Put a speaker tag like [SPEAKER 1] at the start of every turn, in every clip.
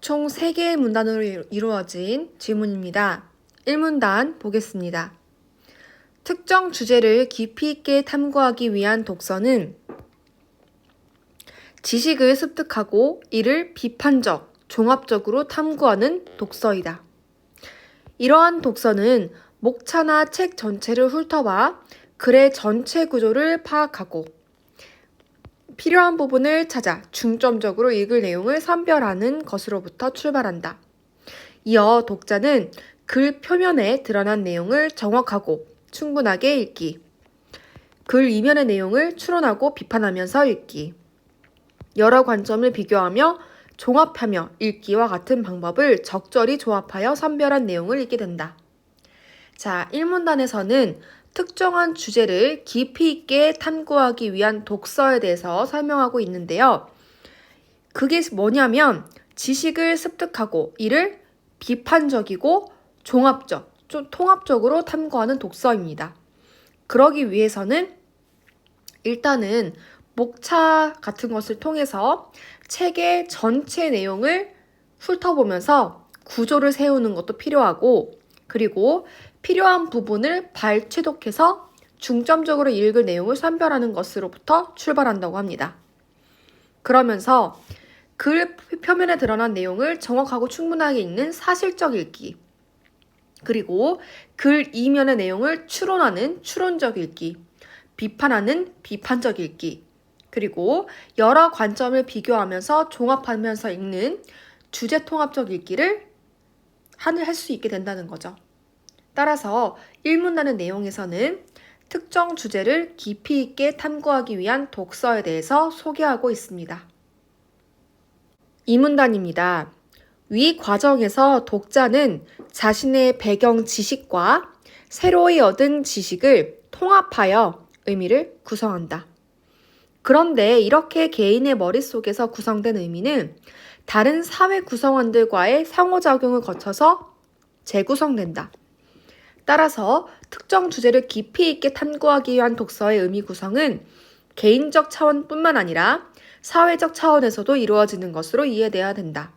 [SPEAKER 1] 총 3개의 문단으로 이루어진 질문입니다. 1문단 보겠습니다. 특정 주제를 깊이 있게 탐구하기 위한 독서는 지식을 습득하고 이를 비판적, 종합적으로 탐구하는 독서이다. 이러한 독서는 목차나 책 전체를 훑어봐 글의 전체 구조를 파악하고 필요한 부분을 찾아 중점적으로 읽을 내용을 선별하는 것으로부터 출발한다. 이어 독자는 글 표면에 드러난 내용을 정확하고 충분하게 읽기, 글 이면의 내용을 추론하고 비판하면서 읽기, 여러 관점을 비교하며 종합하며 읽기와 같은 방법을 적절히 조합하여 선별한 내용을 읽게 된다. 자, 1문단에서는 특정한 주제를 깊이 있게 탐구하기 위한 독서에 대해서 설명하고 있는데요. 그게 뭐냐면 지식을 습득하고 이를 비판적이고 종합적, 좀 통합적으로 탐구하는 독서입니다. 그러기 위해서는 일단은 목차 같은 것을 통해서 책의 전체 내용을 훑어보면서 구조를 세우는 것도 필요하고, 그리고 필요한 부분을 발췌독해서 중점적으로 읽을 내용을 선별하는 것으로부터 출발한다고 합니다. 그러면서 글 표면에 드러난 내용을 정확하고 충분하게 읽는 사실적 읽기, 그리고 글 이면의 내용을 추론하는 추론적 읽기, 비판하는 비판적 읽기, 그리고 여러 관점을 비교하면서 종합하면서 읽는 주제통합적 읽기를 할 수 있게 된다는 거죠. 따라서 1문단의 내용에서는 특정 주제를 깊이 있게 탐구하기 위한 독서에 대해서 소개하고 있습니다. 2문단입니다. 위 과정에서 독자는 자신의 배경 지식과 새로이 얻은 지식을 통합하여 의미를 구성한다. 그런데 이렇게 개인의 머릿속에서 구성된 의미는 다른 사회 구성원들과의 상호작용을 거쳐서 재구성된다. 따라서 특정 주제를 깊이 있게 탐구하기 위한 독서의 의미 구성은 개인적 차원뿐만 아니라 사회적 차원에서도 이루어지는 것으로 이해돼야 된다.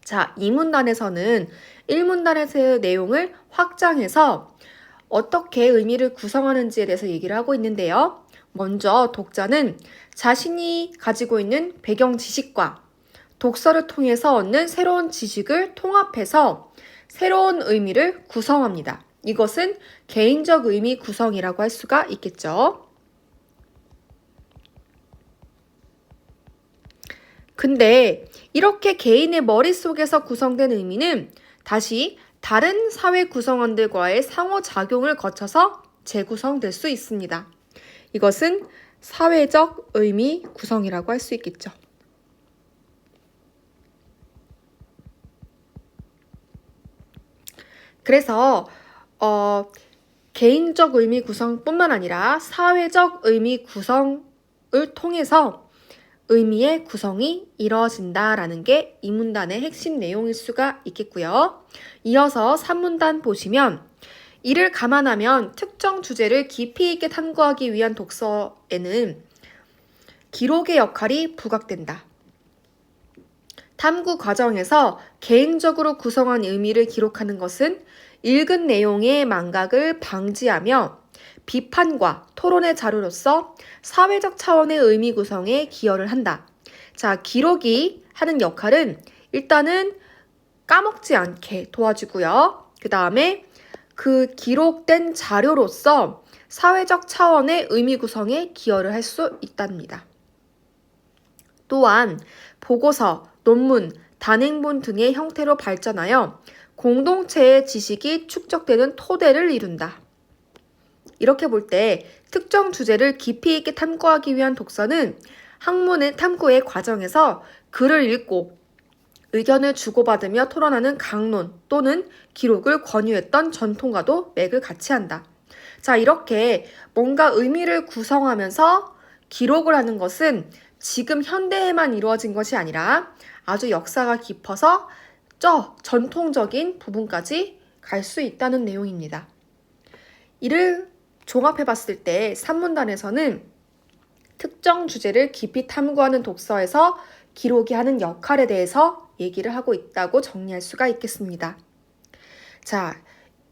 [SPEAKER 1] 자, 2문단에서는 1문단의 내용을 확장해서 어떻게 의미를 구성하는지에 대해서 얘기를 하고 있는데요. 먼저 독자는 자신이 가지고 있는 배경 지식과 독서를 통해서 얻는 새로운 지식을 통합해서 새로운 의미를 구성합니다. 이것은 개인적 의미 구성이라고 할 수가 있겠죠. 근데 이렇게 개인의 머릿속에서 구성된 의미는 다시 다른 사회 구성원들과의 상호작용을 거쳐서 재구성될 수 있습니다. 이것은 사회적 의미 구성이라고 할 수 있겠죠. 그래서 개인적 의미 구성뿐만 아니라 사회적 의미 구성을 통해서 의미의 구성이 이루어진다라는 게 이 문단의 핵심 내용일 수가 있겠고요. 이어서 3문단 보시면 이를 감안하면 특정 주제를 깊이 있게 탐구하기 위한 독서에는 기록의 역할이 부각된다. 탐구 과정에서 개인적으로 구성한 의미를 기록하는 것은 읽은 내용의 망각을 방지하며 비판과 토론의 자료로서 사회적 차원의 의미 구성에 기여를 한다. 자, 기록이 하는 역할은 일단은 까먹지 않게 도와주고요. 그 다음에 그 기록된 자료로서 사회적 차원의 의미 구성에 기여를 할 수 있답니다. 또한 보고서, 논문, 단행본 등의 형태로 발전하여 공동체의 지식이 축적되는 토대를 이룬다. 이렇게 볼 때 특정 주제를 깊이 있게 탐구하기 위한 독서는 학문의 탐구의 과정에서 글을 읽고 의견을 주고받으며 토론하는 강론 또는 기록을 권유했던 전통과도 맥을 같이 한다. 자, 이렇게 뭔가 의미를 구성하면서 기록을 하는 것은 지금 현대에만 이루어진 것이 아니라 아주 역사가 깊어서 전통적인 부분까지 갈 수 있다는 내용입니다. 이를 종합해 봤을 때 3문단에서는 특정 주제를 깊이 탐구하는 독서에서 기록이 하는 역할에 대해서 얘기를 하고 있다고 정리할 수가 있겠습니다. 자,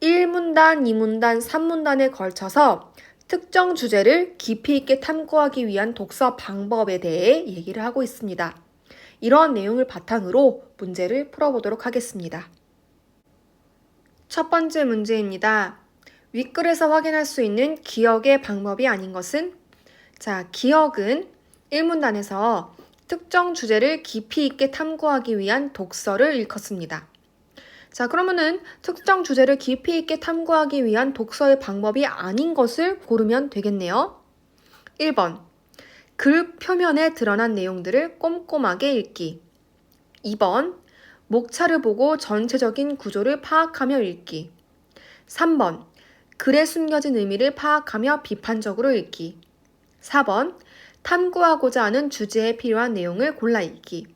[SPEAKER 1] 1문단, 2문단, 3문단에 걸쳐서 특정 주제를 깊이 있게 탐구하기 위한 독서 방법에 대해 얘기를 하고 있습니다. 이러한 내용을 바탕으로 문제를 풀어보도록 하겠습니다. 첫 번째 문제입니다. 윗글에서 확인할 수 있는 기억의 방법이 아닌 것은? 자, 기억은 1문단에서 특정 주제를 깊이 있게 탐구하기 위한 독서를 일컫습니다. 자, 그러면은 특정 주제를 깊이 있게 탐구하기 위한 독서의 방법이 아닌 것을 고르면 되겠네요. 1번, 글 표면에 드러난 내용들을 꼼꼼하게 읽기. 2번, 목차를 보고 전체적인 구조를 파악하며 읽기. 3번, 글에 숨겨진 의미를 파악하며 비판적으로 읽기. 4번, 탐구하고자 하는 주제에 필요한 내용을 골라 읽기.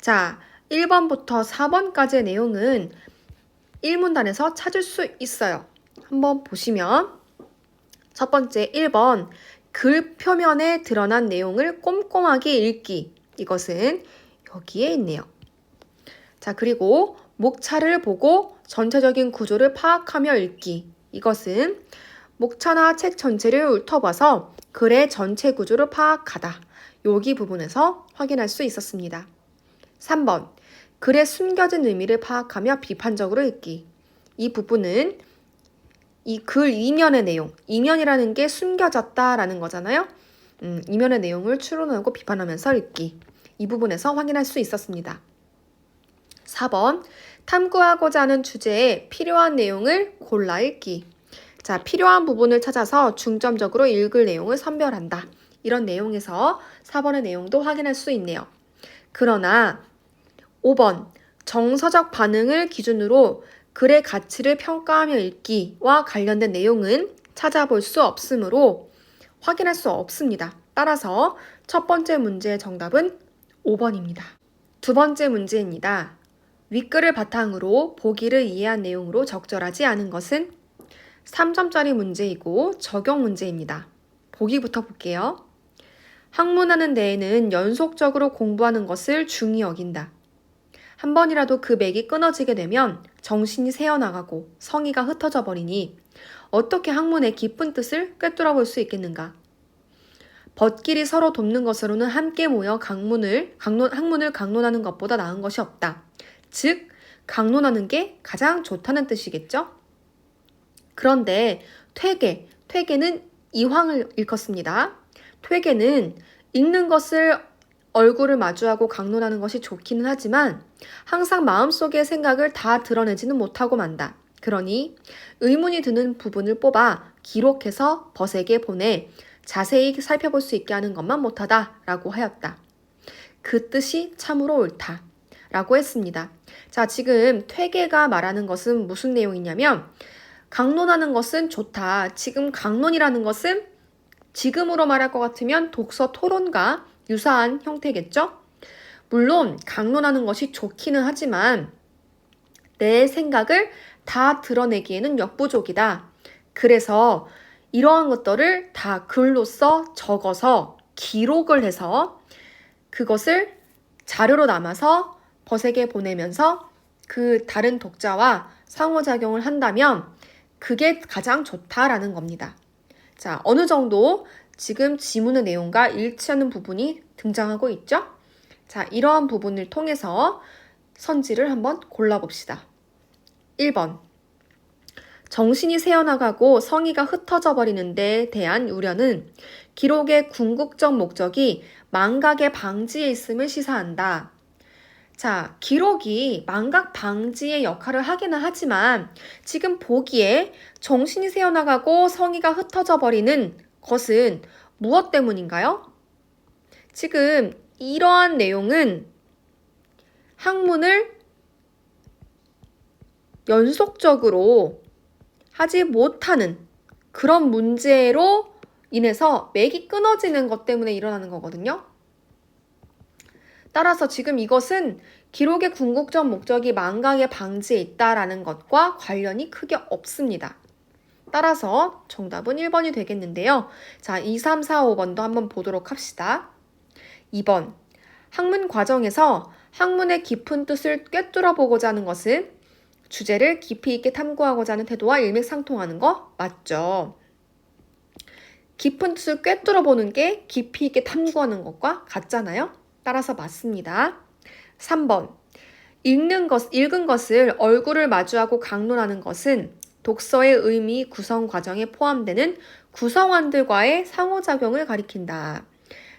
[SPEAKER 1] 자, 1번부터 4번까지의 내용은 1문단에서 찾을 수 있어요. 한번 보시면 첫 번째 1번, 글 표면에 드러난 내용을 꼼꼼하게 읽기. 이것은 여기에 있네요. 자, 그리고 목차를 보고 전체적인 구조를 파악하며 읽기. 이것은 목차나 책 전체를 훑어봐서 글의 전체 구조를 파악하다. 여기 부분에서 확인할 수 있었습니다. 3번, 글의 숨겨진 의미를 파악하며 비판적으로 읽기. 이 부분은 이 글 이면의 내용, 이면이라는 게 숨겨졌다라는 거잖아요. 이면의 내용을 추론하고 비판하면서 읽기. 이 부분에서 확인할 수 있었습니다. 4번, 탐구하고자 하는 주제에 필요한 내용을 골라 읽기. 자, 필요한 부분을 찾아서 중점적으로 읽을 내용을 선별한다. 이런 내용에서 4번의 내용도 확인할 수 있네요. 그러나 5번, 정서적 반응을 기준으로 글의 가치를 평가하며 읽기와 관련된 내용은 찾아볼 수 없으므로 확인할 수 없습니다. 따라서 첫 번째 문제의 정답은 5번입니다. 두 번째 문제입니다. 윗글을 바탕으로 보기를 이해한 내용으로 적절하지 않은 것은? 3점짜리 문제이고 적용 문제입니다. 보기부터 볼게요. 학문하는 데에는 연속적으로 공부하는 것을 중히 여긴다. 한 번이라도 그 맥이 끊어지게 되면 정신이 새어나가고 성의가 흩어져 버리니 어떻게 학문의 깊은 뜻을 꿰뚫어 볼 수 있겠는가? 벗끼리 서로 돕는 것으로는 함께 모여 학문을 강론하는 것보다 나은 것이 없다. 즉, 강론하는 게 가장 좋다는 뜻이겠죠? 그런데 퇴계는 이황을 일컫습니다. 퇴계는 읽는 것을 얼굴을 마주하고 강론하는 것이 좋기는 하지만 항상 마음속의 생각을 다 드러내지는 못하고 만다. 그러니 의문이 드는 부분을 뽑아 기록해서 벗에게 보내 자세히 살펴볼 수 있게 하는 것만 못하다 라고 하였다. 그 뜻이 참으로 옳다 라고 했습니다. 자, 지금 퇴계가 말하는 것은 무슨 내용이냐면 강론하는 것은 좋다. 지금 강론이라는 것은 지금으로 말할 것 같으면 독서 토론과 유사한 형태겠죠? 물론 강론하는 것이 좋기는 하지만 내 생각을 다 드러내기에는 역부족이다. 그래서 이러한 것들을 다 글로써 적어서 기록을 해서 그것을 자료로 남아서 벗에게 보내면서 그 다른 독자와 상호작용을 한다면 그게 가장 좋다라는 겁니다. 자, 어느 정도 지금 지문의 내용과 일치하는 부분이 등장하고 있죠? 자, 이러한 부분을 통해서 선지를 한번 골라봅시다. 1번, 정신이 새어나가고 성의가 흩어져 버리는 데 대한 우려는 기록의 궁극적 목적이 망각의 방지에 있음을 시사한다. 자, 기록이 망각 방지의 역할을 하기는 하지만 지금 보기에 정신이 새어나가고 성의가 흩어져 버리는 것은 무엇 때문인가요? 지금 이러한 내용은 학문을 연속적으로 하지 못하는 그런 문제로 인해서 맥이 끊어지는 것 때문에 일어나는 거거든요. 따라서 지금 이것은 기록의 궁극적 목적이 망각의 방지에 있다라는 것과 관련이 크게 없습니다. 따라서 정답은 1번이 되겠는데요. 자, 2, 3, 4, 5번도 한번 보도록 합시다. 2번, 학문 과정에서 학문의 깊은 뜻을 꿰뚫어 보고자 하는 것은 주제를 깊이 있게 탐구하고자 하는 태도와 일맥상통하는 거 맞죠? 깊은 뜻을 꿰뚫어 보는 게 깊이 있게 탐구하는 것과 같잖아요? 따라서 맞습니다. 3번. 읽은 것을 얼굴을 마주하고 강론하는 것은 독서의 의미 구성 과정에 포함되는 구성원들과의 상호작용을 가리킨다.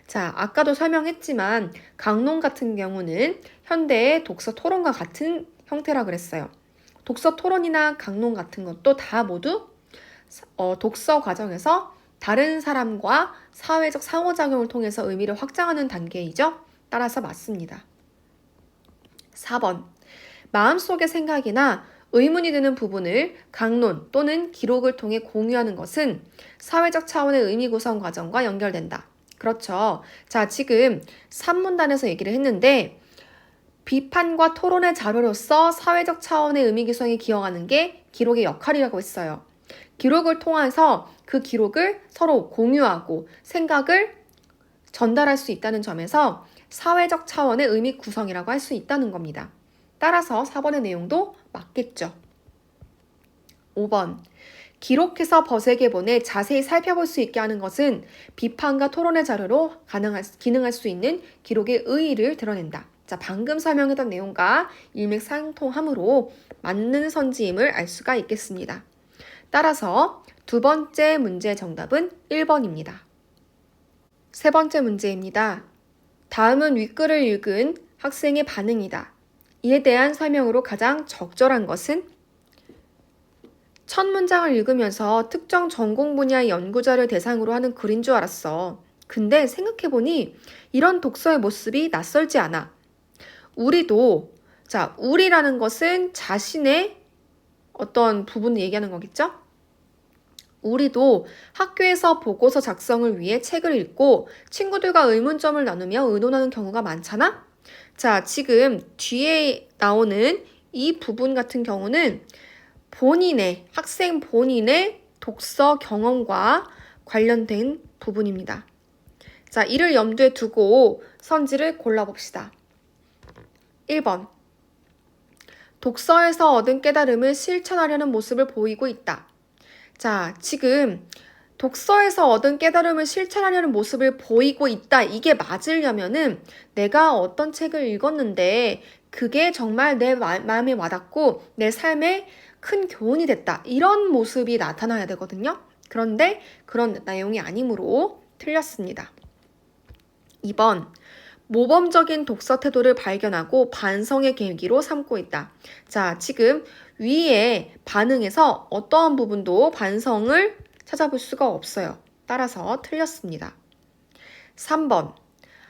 [SPEAKER 1] 자, 아까도 설명했지만 강론 같은 경우는 현대의 독서 토론과 같은 형태라 그랬어요. 독서 토론이나 강론 같은 것도 다 모두 독서 과정에서 다른 사람과 사회적 상호작용을 통해서 의미를 확장하는 단계이죠. 따라서 맞습니다. 4번. 마음속의 생각이나 의문이 드는 부분을 강론 또는 기록을 통해 공유하는 것은 사회적 차원의 의미 구성 과정과 연결된다. 그렇죠. 자, 지금 3문단에서 얘기를 했는데 비판과 토론의 자료로서 사회적 차원의 의미 구성에 기여하는 게 기록의 역할이라고 했어요. 기록을 통해서 그 기록을 서로 공유하고 생각을 전달할 수 있다는 점에서 사회적 차원의 의미 구성이라고 할 수 있다는 겁니다. 따라서 4번의 내용도 맞겠죠. 5번. 기록해서 벗에게 보내 자세히 살펴볼 수 있게 하는 것은 비판과 토론의 자료로 기능할 수 있는 기록의 의의를 드러낸다. 자, 방금 설명했던 내용과 일맥상통하므로 맞는 선지임을 알 수가 있겠습니다. 따라서 두 번째 문제 정답은 1번입니다. 세 번째 문제입니다. 다음은 윗글을 읽은 학생의 반응이다. 이에 대한 설명으로 가장 적절한 것은? 첫 문장을 읽으면서 특정 전공 분야의 연구자를 대상으로 하는 글인 줄 알았어. 근데 생각해보니 이런 독서의 모습이 낯설지 않아. 우리도, 자, 우리라는 것은 자신의 어떤 부분을 얘기하는 거겠죠? 우리도 학교에서 보고서 작성을 위해 책을 읽고 친구들과 의문점을 나누며 의논하는 경우가 많잖아? 자, 지금 뒤에 나오는 이 부분 같은 경우는 학생 본인의 독서 경험과 관련된 부분입니다. 자, 이를 염두에 두고 선지를 골라봅시다. 1번. 독서에서 얻은 깨달음을 실천하려는 모습을 보이고 있다. 자, 지금 독서에서 얻은 깨달음을 실천하려는 모습을 보이고 있다. 이게 맞으려면은 내가 어떤 책을 읽었는데 그게 정말 내 마음에 와닿고 내 삶에 큰 교훈이 됐다. 이런 모습이 나타나야 되거든요. 그런데 그런 내용이 아니므로 틀렸습니다. 2번. 모범적인 독서 태도를 발견하고 반성의 계기로 삼고 있다. 자, 지금 위의 반응에서 어떠한 부분도 반성을 찾아볼 수가 없어요. 따라서 틀렸습니다. 3번.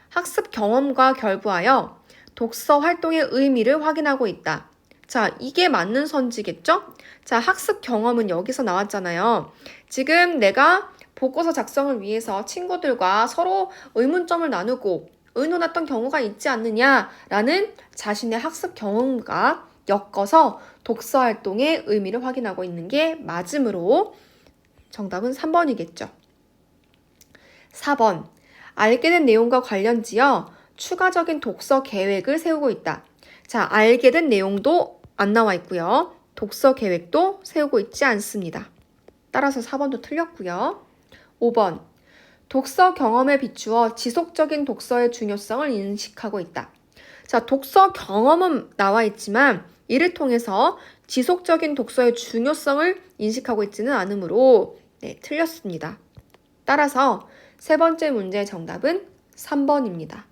[SPEAKER 1] 학습 경험과 결부하여 독서 활동의 의미를 확인하고 있다. 자, 이게 맞는 선지겠죠? 자, 학습 경험은 여기서 나왔잖아요. 지금 내가 보고서 작성을 위해서 친구들과 서로 의문점을 나누고 의논했던 경우가 있지 않느냐라는 자신의 학습 경험과 엮어서 독서 활동의 의미를 확인하고 있는 게 맞으므로 정답은 3번이겠죠. 4번. 알게 된 내용과 관련지어 추가적인 독서 계획을 세우고 있다. 자, 알게 된 내용도 안 나와 있고요. 독서 계획도 세우고 있지 않습니다. 따라서 4번도 틀렸고요. 5번. 독서 경험에 비추어 지속적인 독서의 중요성을 인식하고 있다. 자, 독서 경험은 나와 있지만 이를 통해서 지속적인 독서의 중요성을 인식하고 있지는 않으므로 틀렸습니다. 따라서 세 번째 문제의 정답은 3번입니다.